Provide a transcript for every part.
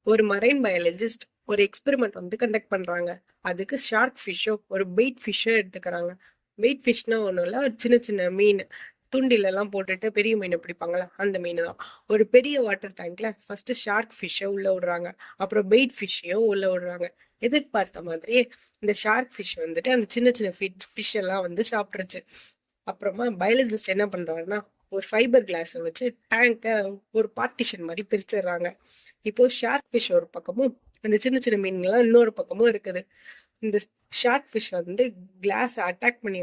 ஒரு marine biologist ஒரு experiment வந்து கண்டக்ட் பண்றாங்க. அதுக்கு ஷார்க் ஃபிஷ்ஷோ ஒரு பெயிட் ஃபிஷ்ஷோ எடுத்துக்கிறாங்க. வெயிட் ஃபிஷ்னா ஒன்றும் இல்லை, ஒரு சின்ன சின்ன மீன் தூண்டில எல்லாம் போட்டுட்டு பெரிய மீனை பிடிப்பாங்களா அந்த மீன் தான். ஒரு பெரிய வாட்டர் டேங்க்ல ஃபர்ஸ்ட் ஷார்க் ஃபிஷ்ஷை உள்ள விடுறாங்க, அப்புறம் பெயிட் ஃபிஷ்ஷையும் உள்ள விடுறாங்க. எதிர்பார்த்த மாதிரியே இந்த ஷார்க் ஃபிஷ் வந்துட்டு அந்த சின்ன சின்ன ஃபிஷ் எல்லாம் வந்து சாப்பிட்ருச்சு. அப்புறமா பயாலஜிஸ்ட் என்ன பண்றாருன்னா ஒரு ஃபைபர் கிளாஸை வச்சு டேங்கை ஒரு பார்ட்டிஷன் மாதிரி பிரிச்சிடுறாங்க. இப்போ ஷார்க் ஃபிஷ் ஒரு பக்கமும் அந்த சின்ன சின்ன மீன்கள்லாம் இன்னொரு பக்கமும் இருக்குது. இந்த ஷார்க் ஃபிஷ் வந்து கிளாஸ் அட்டாக் பண்ணி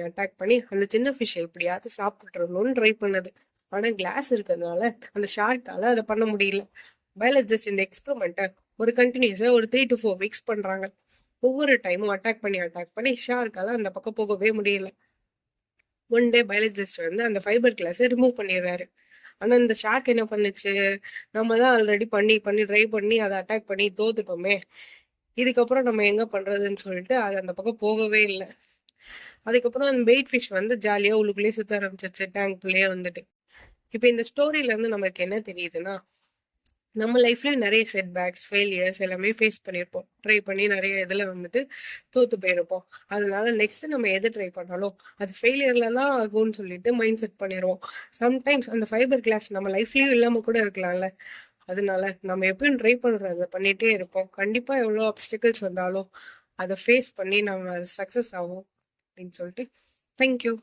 அந்த சின்ன ஃபிஷ்ஷை எப்படியாவது சாப்பிட்டுறணும்னு ட்ரை பண்ணுது. ஆனா கிளாஸ் இருக்கிறதுனால அந்த ஷார்க்கால அதை பண்ண முடியல. பயாலஜிஸ்ட் இந்த எக்ஸ்பெரிமெண்ட்டை ஒரு கண்டினியூஸா ஒரு 3 to 4 வீக்ஸ் பண்றாங்க. ஒவ்வொரு டைமும் அட்டாக் பண்ணி ஷார்க்கால அந்த பக்கம் போகவே முடியல. ஒன் டே பயாலஜிஸ்ட் வந்து அந்த ஃபைபர் கிளாஸை ரிமூவ் பண்ணிடுறாரு. ஆனா இந்த ஷார்க் என்ன பண்ணுச்சு, நம்ம தான் ஆல்ரெடி பண்ணி ட்ரை பண்ணி அதை அட்டாக் பண்ணி தோத்துட்டோமே, இதுக்கப்புறம் நம்ம எங்க பண்றதுன்னு சொல்லிட்டு அது அந்த பக்கம் போகவே இல்லை. அதுக்கப்புறம் அந்த பெயிட் ஃபிஷ் வந்து ஜாலியா உள்ளுக்குள்ளேயே சுத்த ஆரம்பிச்சிருச்சு டேங்க்குள்ளேயே வந்துட்டு. இப்போ இந்த ஸ்டோரியில இருந்து நமக்கு என்ன தெரியுதுன்னா, நம்ம லைஃப்ல நிறைய செட்பேக்ஸ் ஃபெயிலியர்ஸ் எல்லாமே ஃபேஸ் பண்ணியிருப்போம். ட்ரை பண்ணி நிறைய இதில் வந்துட்டு தோத்து போயிருப்போம். அதனால நெக்ஸ்ட் நம்ம எது ட்ரை பண்ணாலும் அது ஃபெயிலியர்ல தான் ஆகும்னு சொல்லிட்டு மைண்ட் செட் பண்ணிடுவோம். சம்டைம்ஸ் அந்த ஃபைபர் கிளாஸ் நம்ம லைஃப்லயும் இல்லாம கூட இருக்கலாம்ல. அதனால நம்ம எப்பயும் ட்ரை பண்றத பண்ணிட்டே இருப்போம். கண்டிப்பா எவ்வளோ ஆப்ஸ்டிகல்ஸ் வந்தாலும் அதை ஃபேஸ் பண்ணி நம்ம சக்ஸஸ் ஆகும் அப்படின்னு சொல்லிட்டு தேங்க்யூ.